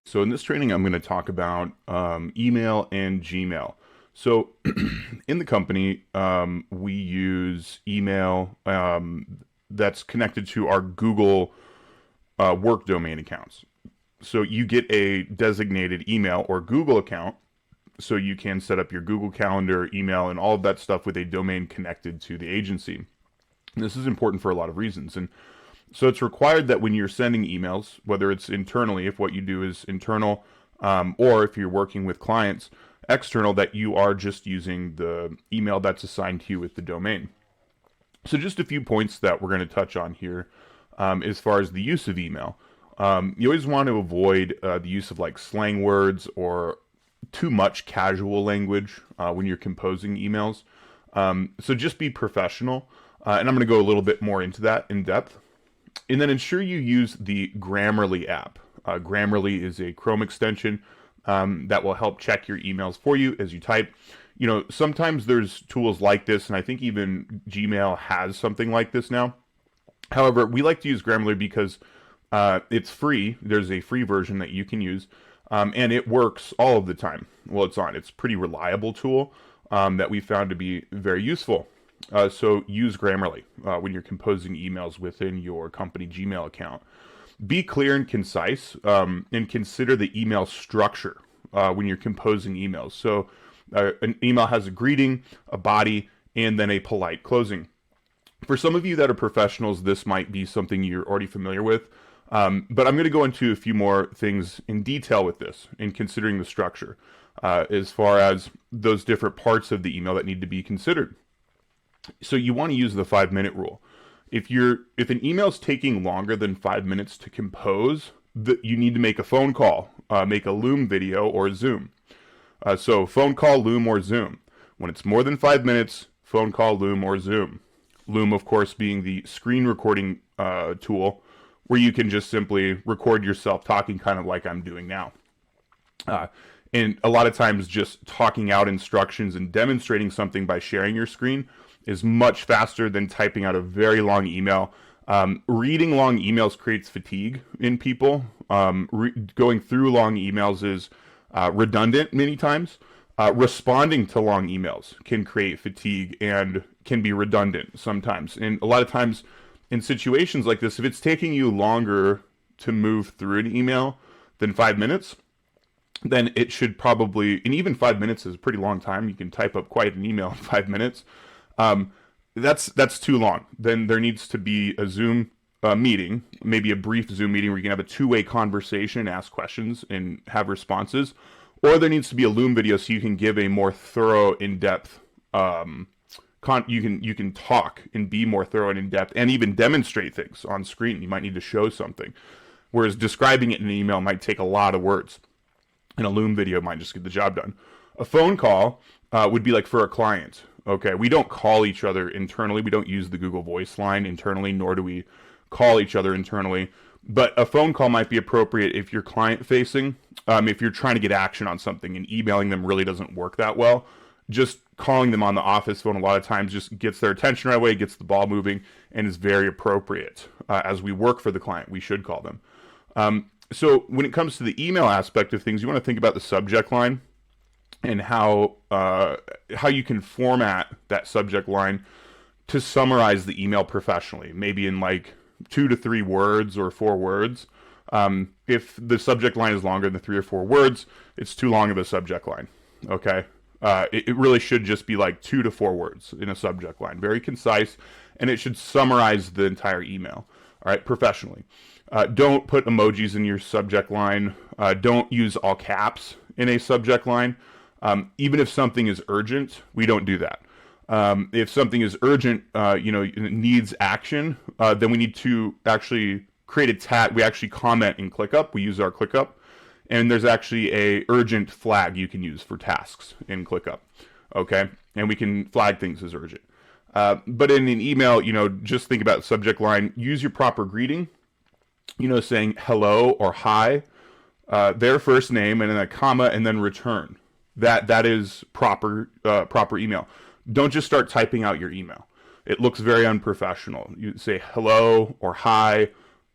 So in this training, I'm going to talk about email and Gmail. So in the company, we use email that's connected to our Google work domain accounts. So you get a designated email or Google account, so you can set up your Google Calendar, email, and all of that stuff with a domain connected to the agency. And this is important for a lot of reasons. And so it's required that when you're sending emails, whether it's internally, if what you do is internal, or if you're working with clients external, that you are just using the email that's assigned to you with the domain. So just a few points that we're going to touch on here as far as the use of email. You always want to avoid the use of like slang words or too much casual language when you're composing emails. So just be professional. And I'm going to go a little bit more into that in depth. And then ensure you use the Grammarly app. Grammarly is a Chrome extension that will help check your emails for you as you type. You know, sometimes there's tools like this, and I think even Gmail has something like this now. However, we like to use Grammarly because it's free. There's a free version that you can use, and it works all of the time while it's on. It's a pretty reliable tool that we found to be very useful. So use Grammarly when you're composing emails within your company Gmail account. Be clear and concise, and consider the email structure when you're composing emails. So an email has a greeting, a body, and then a polite closing. For some of you that are professionals, this might be something you're already familiar with, but I'm going to go into a few more things in detail with this in considering the structure as far as those different parts of the email that need to be considered. So you want to use the 5-minute rule. If an email is taking longer than 5 minutes to compose, you need to make a phone call, make a Loom video or Zoom. So phone call, Loom, or Zoom. When it's more than 5 minutes, phone call, Loom, or Zoom. Loom, of course, being the screen recording tool where you can just simply record yourself talking kind of like I'm doing now. And a lot of times just talking out instructions and demonstrating something by sharing your screen is much faster than typing out a very long email. Reading long emails creates fatigue in people. Going through long emails is redundant many times. Responding to long emails can create fatigue and can be redundant sometimes. And a lot of times in situations like this, if it's taking you longer to move through an email than 5 minutes, then it should probably, and even 5 minutes is a pretty long time. You can type up quite an email in 5 minutes. That's too long. Then there needs to be a Zoom meeting, maybe a brief Zoom meeting where you can have a two-way conversation, ask questions, and have responses. Or there needs to be a Loom video so you can give a more thorough, in-depth. You can talk and be more thorough and in-depth, and even demonstrate things on screen. You might need to show something, whereas describing it in an email might take a lot of words, and a Loom video might just get the job done. A phone call would be like for a client. Okay, we don't call each other internally. We don't use the Google Voice line internally, nor do we call each other internally. But a phone call might be appropriate if you're client-facing, if you're trying to get action on something, and emailing them really doesn't work that well. Just calling them on the office phone a lot of times just gets their attention right away, gets the ball moving, and is very appropriate. As we work for the client, we should call them. So when it comes to the email aspect of things, you want to think about the subject line and how you can format that subject line to summarize the email professionally, maybe in like 2 to 3 words or 4 words. If the subject line is longer than 3 or 4 words, it's too long of a subject line. Okay, it really should just be like 2 to 4 words in a subject line, very concise, and it should summarize the entire email. All right, professionally. Don't put emojis in your subject line. Don't use all caps in a subject line. Even if something is urgent, we don't do that. If something is urgent, needs action, then we need to actually create a tag. We actually comment in ClickUp. We use our ClickUp, and there's actually a urgent flag you can use for tasks in ClickUp. Okay, and we can flag things as urgent. But in an email, just think about subject line. Use your proper greeting. Saying hello or hi, their first name, and then a comma, and then return. That is proper email. Don't just start typing out your email. It looks very unprofessional. You say hello or hi,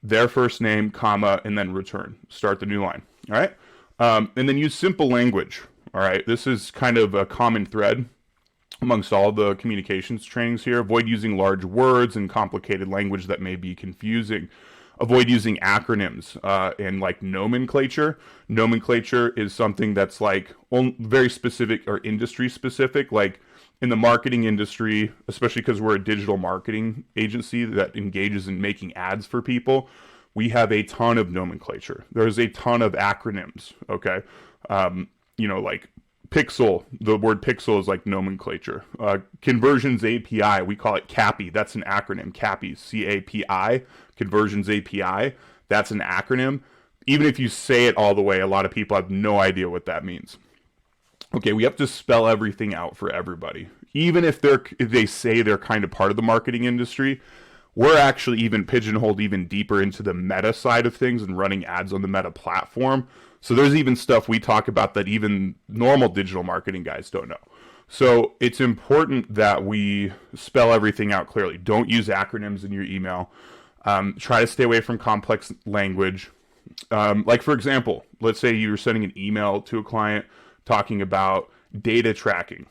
their first name, comma, and then return. Start the new line. All right. And then use simple language. All right. This is kind of a common thread amongst all the communications trainings here. Avoid using large words and complicated language that may be confusing. Avoid using acronyms and like nomenclature. Nomenclature is something that's like very specific or industry specific. Like in the marketing industry, especially because we're a digital marketing agency that engages in making ads for people, we have a ton of nomenclature. There's a ton of acronyms. Okay. Like Pixel, the word pixel is like nomenclature. Conversions API, we call it CAPI. That's an acronym. CAPI, C-A-P-I, Conversions API. That's an acronym. Even if you say it all the way, a lot of people have no idea what that means. Okay, we have to spell everything out for everybody. Even if they say they're kind of part of the marketing industry, we're actually even pigeonholed even deeper into the meta side of things and running ads on the meta platform. So there's even stuff we talk about that even normal digital marketing guys don't know. So it's important that we spell everything out clearly. Don't use acronyms in your email. Try to stay away from complex language. Like for example, let's say you're sending an email to a client talking about data tracking,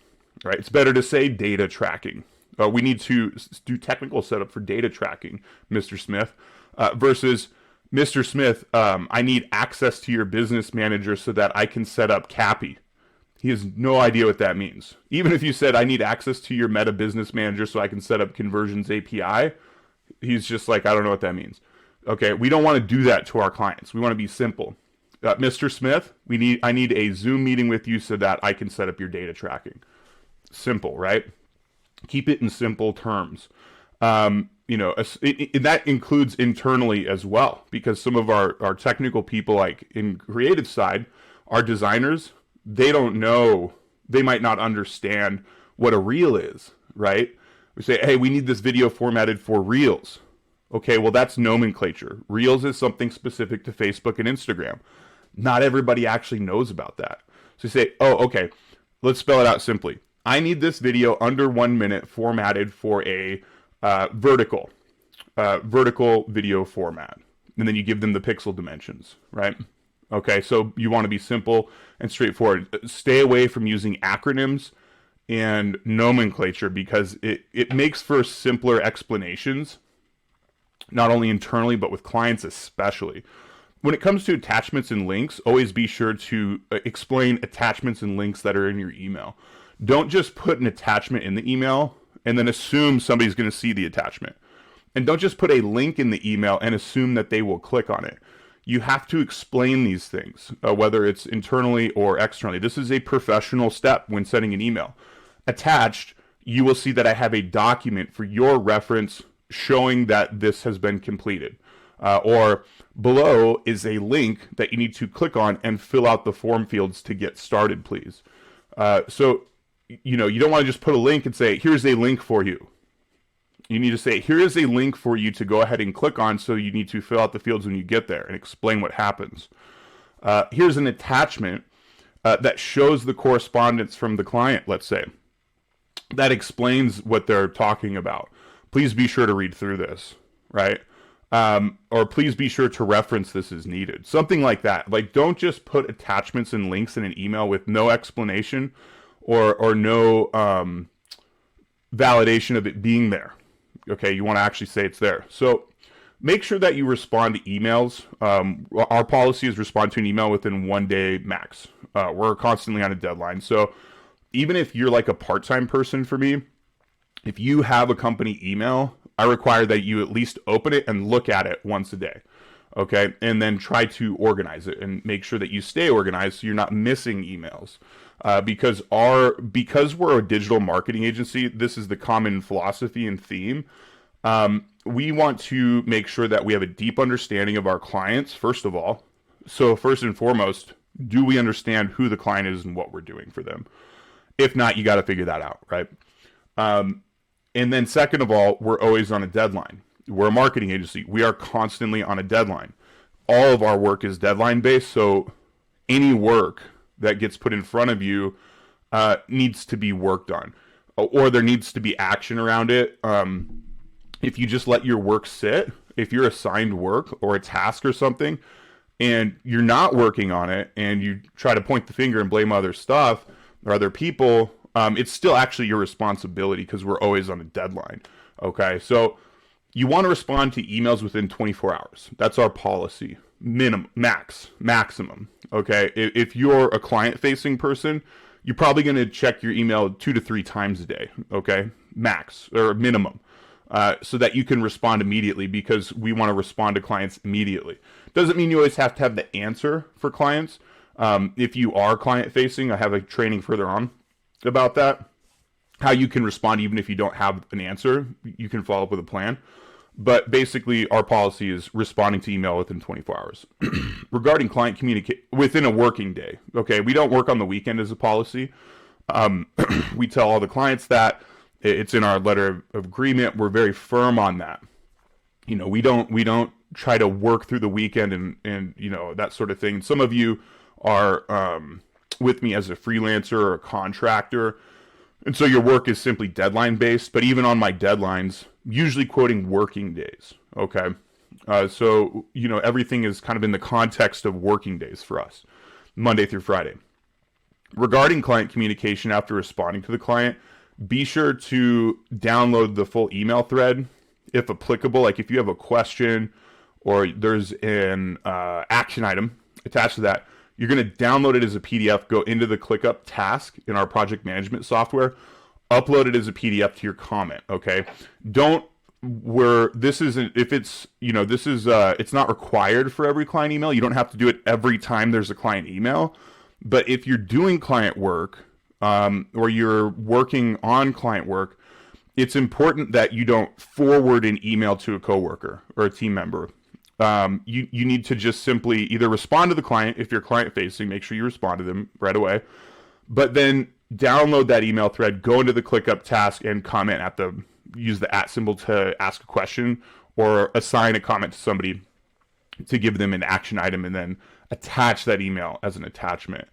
right? It's better to say data tracking. We need to do technical setup for data tracking, Mr. Smith, versus Mr. Smith, I need access to your business manager so that I can set up CAPI. He has no idea what that means. Even if you said, I need access to your Meta business manager so I can set up Conversions API, he's just like, I don't know what that means. Okay, we don't want to do that to our clients. We want to be simple. Mr. Smith, I need a Zoom meeting with you so that I can set up your data tracking. Simple, right? Keep it in simple terms. That includes internally as well, because some of our technical people, like in creative side, our designers, they don't know, they might not understand what a reel is, right? We say, hey, we need this video formatted for reels. Okay, well, that's nomenclature. Reels is something specific to Facebook and Instagram. Not everybody actually knows about that. So you say, oh, okay, let's spell it out simply. I need this video under 1 minute formatted for a vertical video format. And then you give them the pixel dimensions, right? Okay, so you want to be simple and straightforward. Stay away from using acronyms and nomenclature because it makes for simpler explanations, not only internally, but with clients especially. When it comes to attachments and links, always be sure to explain attachments and links that are in your email. Don't just put an attachment in the email and then assume somebody's going to see the attachment. And don't just put a link in the email and assume that they will click on it. You have to explain these things, whether it's internally or externally. This is a professional step when sending an email. Attached, you will see that I have a document for your reference showing that this has been completed. Or below is a link that you need to click on and fill out the form fields to get started, please. So you don't want to just put a link and say, here's a link for you. You need to say, here is a link for you to go ahead and click on, so you need to fill out the fields when you get there and explain what happens. Here's an attachment that shows the correspondence from the client, let's say. That explains what they're talking about. Please be sure to read through this, right? Or please be sure to reference this as needed. Something like that. Like, don't just put attachments and links in an email with no explanation or no validation of it being there. Okay, you want to actually say it's there. So make sure that you respond to emails. Our policy is respond to an email within 1 day max. We're constantly on a deadline. So even if you're like a part-time person for me, if you have a company email, I require that you at least open it and look at it once a day. Okay, and then try to organize it and make sure that you stay organized so you're not missing emails. Because we're a digital marketing agency, this is the common philosophy and theme. We want to make sure that we have a deep understanding of our clients, first of all. So first and foremost, do we understand who the client is and what we're doing for them? If not, you got to figure that out, right? And then second of all, we're always on a deadline. We're a marketing agency. We are constantly on a deadline. All of our work is deadline based, so any work that gets put in front of you needs to be worked on, or there needs to be action around it. If you just let your work sit, if you're assigned work or a task or something, and you're not working on it, and you try to point the finger and blame other stuff or other people, it's still actually your responsibility because we're always on a deadline. Okay, so you want to respond to emails within 24 hours. That's our policy. Maximum. Okay, if you're a client-facing person, you're probably going to check your email 2 to 3 times a day. Okay, max or minimum. So that you can respond immediately, because we want to respond to clients immediately. Doesn't mean you always have to have the answer for clients. If you are client facing, I have a training further on about that, how you can respond even if you don't have an answer. You can follow up with a plan. But basically, our policy is responding to email within 24 hours. Regarding client communicate within a working day. Okay, we don't work on the weekend as a policy. We tell all the clients that. It's in our letter of agreement. We're very firm on that. You know, we don't try to work through the weekend and you know, that sort of thing. Some of you are with me as a freelancer or a contractor, and so your work is simply deadline based. But even on my deadlines, usually quoting working days. Okay, so you know, everything is kind of in the context of working days for us, Monday through Friday. Regarding client communication after responding to the client, be sure to download the full email thread if applicable. Like if you have a question or there's an action item attached to that, you're going to download it as a PDF, go into the ClickUp task in our project management software, upload it as a PDF to your comment. Okay. It's not required for every client email. You don't have to do it every time there's a client email. But if you're doing client work, or you're working on client work, it's important that you don't forward an email to a coworker or a team member. You need to just simply either respond to the client. If you're client facing, make sure you respond to them right away, but then download that email thread, go into the ClickUp task and comment use the @ symbol to ask a question or assign a comment to somebody to give them an action item, and then attach that email as an attachment.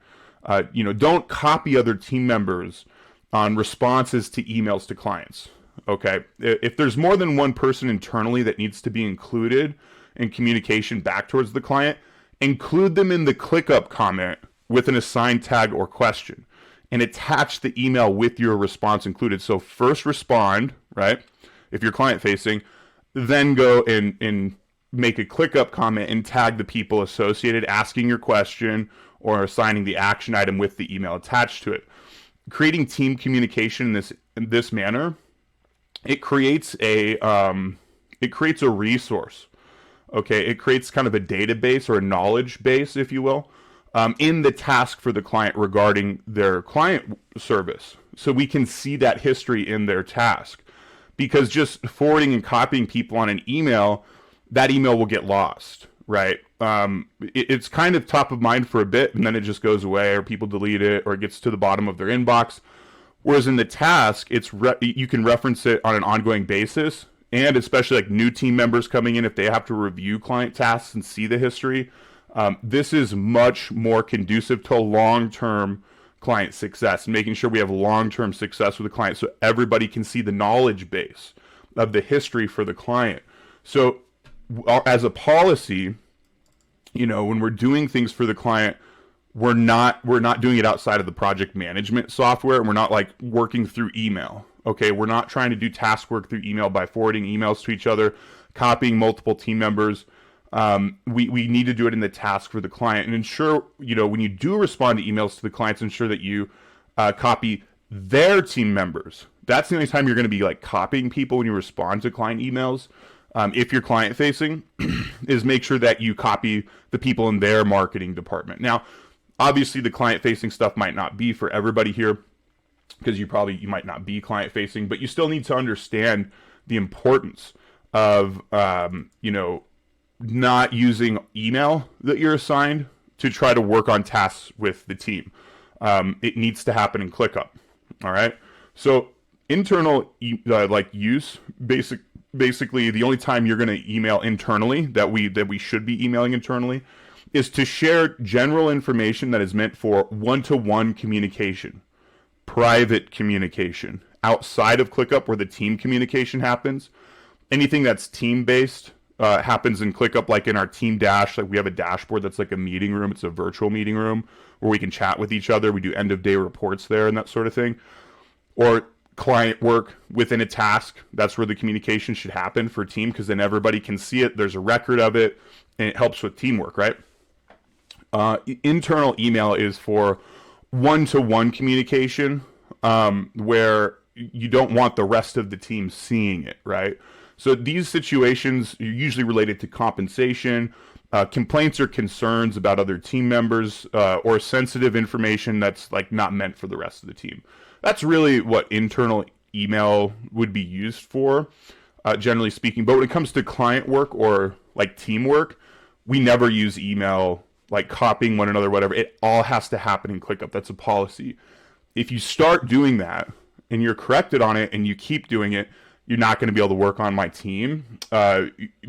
Don't copy other team members on responses to emails to clients. Okay. If there's more than one person internally that needs to be included in communication back towards the client, include them in the ClickUp comment with an assigned tag or question, and attach the email with your response included. So first respond, right? If you're client facing, then go and make a ClickUp comment and tag the people associated asking your question or assigning the action item with the email attached to it. Creating team communication in this manner, it creates a resource. Okay, it creates kind of a database or a knowledge base, if you will, in the task for the client regarding their client service. So we can see that history in their task, because just forwarding and copying people on an email, that email will get lost, right? It's kind of top of mind for a bit, and then it just goes away, or people delete it, or it gets to the bottom of their inbox. Whereas in the task, you can reference it on an ongoing basis, and especially like new team members coming in, if they have to review client tasks and see the history, this is much more conducive to long-term client success, and making sure we have long-term success with the client, so everybody can see the knowledge base of the history for the client. So as a policy, when we're doing things for the client, we're not doing it outside of the project management software, and we're not like working through email. Okay, we're not trying to do task work through email by forwarding emails to each other, copying multiple team members. We need to do it in the task for the client, and ensure, when you do respond to emails to the clients, ensure that you copy their team members. That's the only time you're going to be like copying people, when you respond to client emails. If you're client facing, is make sure that you copy the people in their marketing department. Now, obviously the client facing stuff might not be for everybody here, because you might not be client facing, but you still need to understand the importance of, not using email that you're assigned to try to work on tasks with the team. It needs to happen in ClickUp. All right. So internal use, basically the only time you're going to email internally that we should be emailing internally is to share general information that is meant for one-to-one communication, private communication outside of ClickUp where the team communication happens. Anything that's team-based happens in ClickUp, like in our team dash. Like we have a dashboard that's like a meeting room. It's a virtual meeting room where we can chat with each other. We do end of day reports there and that sort of thing. Or client work within a task. That's where the communication should happen for team, because then everybody can see it. There's a record of it, and it helps with teamwork, right? Internal email is for one-to-one communication, where you don't want the rest of the team seeing it, right? So these situations are usually related to compensation, complaints or concerns about other team members, or sensitive information that's like not meant for the rest of the team. That's really what internal email would be used for, generally speaking. But when it comes to client work or like teamwork, we never use email, like copying one another, whatever. It all has to happen in ClickUp. That's a policy. If you start doing that and you're corrected on it and you keep doing it, you're not going to be able to work on my team,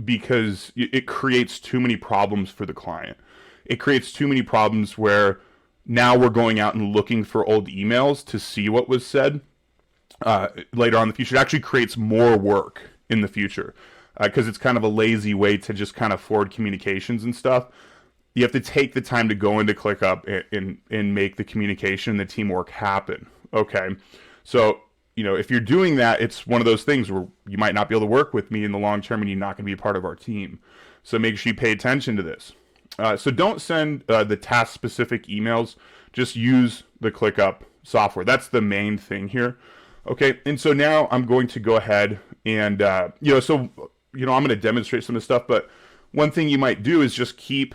because it creates too many problems for the client. It creates too many problems where now we're going out and looking for old emails to see what was said later on in the future. It actually creates more work in the future, because it's kind of a lazy way to just kind of forward communications and stuff. You have to take the time to go into ClickUp and make the communication and the teamwork happen. Okay, so if you're doing that, it's one of those things where you might not be able to work with me in the long term, and you're not going to be a part of our team. So make sure you pay attention to this. So don't send the task-specific emails. Just use the ClickUp software. That's the main thing here. Okay, and so now I'm going to go ahead and I'm going to demonstrate some of this stuff. But one thing you might do is just keep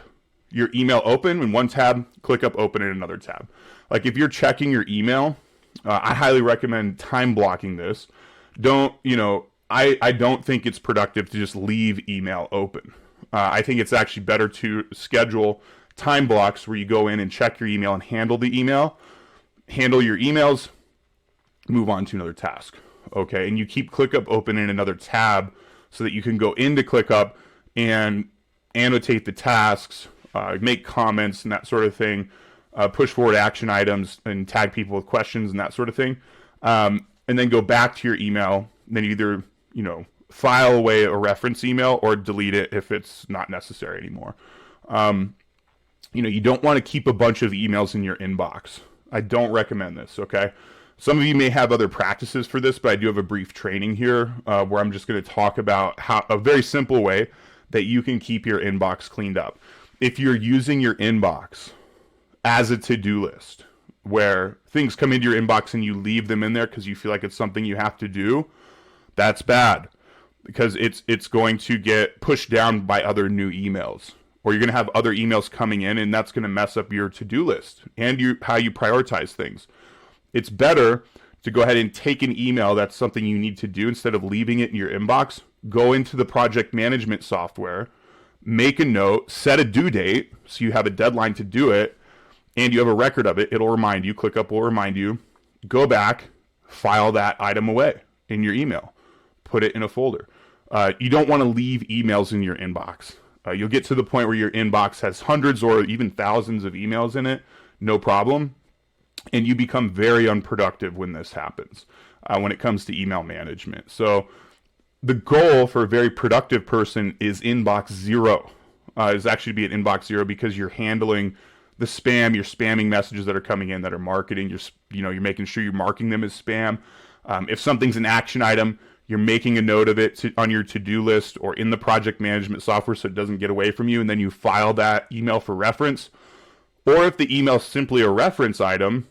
your email open in one tab, ClickUp open in another tab. Like if you're checking your email, I highly recommend time blocking this. I don't think it's productive to just leave email open. I think it's actually better to schedule time blocks where you go in and check your email and handle the email, handle your emails, move on to another task. Okay, and you keep ClickUp open in another tab so that you can go into ClickUp and annotate the tasks, make comments and that sort of thing, push forward action items and tag people with questions and that sort of thing, and then go back to your email, and then either file away a reference email or delete it if it's not necessary anymore. You don't want to keep a bunch of emails in your inbox. I don't recommend this, okay? Some of you may have other practices for this, but I do have a brief training here where I'm just going to talk about how a very simple way that you can keep your inbox cleaned up. If you're using your inbox as a to-do list, where things come into your inbox and you leave them in there because you feel like it's something you have to do, that's bad, because it's going to get pushed down by other new emails, or you're going to have other emails coming in, and that's going to mess up your to-do list and how you prioritize things. It's better to go ahead and take an email that's something you need to do, instead of leaving it in your inbox. Go into the project management software, make a note, set a due date so you have a deadline to do it, and you have a record of it. It'll remind you. ClickUp will remind you. Go back, file that item away in your email, put it in a folder. You don't want to leave emails in your inbox. You'll get to the point where your inbox has hundreds or even thousands of emails in it, no problem, and you become very unproductive when this happens, when it comes to email management. So the goal for a very productive person is inbox zero. Is actually to be at inbox zero, because you're handling the spam, you're spamming messages that are coming in that are marketing. You're making sure you're marking them as spam. If something's an action item, you're making a note of it on your to-do list or in the project management software so it doesn't get away from you, and then you file that email for reference. Or if the email is simply a reference item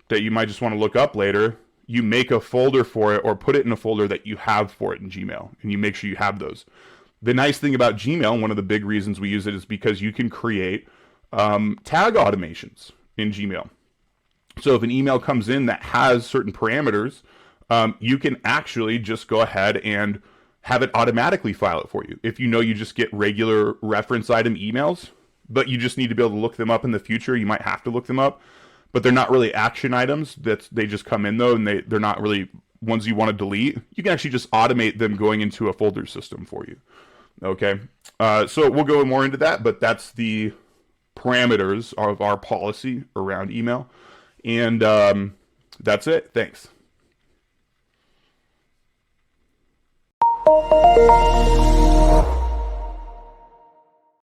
that you might just want to look up later, you make a folder for it or put it in a folder that you have for it in Gmail, and you make sure you have those. The nice thing about Gmail, one of the big reasons we use it, is because you can create tag automations in Gmail. So if an email comes in that has certain parameters, you can actually just go ahead and have it automatically file it for you. If you just get regular reference item emails, but you just need to be able to look them up in the future, you might have to look them up, but they're not really action items. They just come in though, and they're not really ones you want to delete. You can actually just automate them going into a folder system for you. Okay, so we'll go more into that, but that's the parameters of our policy around email, and that's it. Thanks.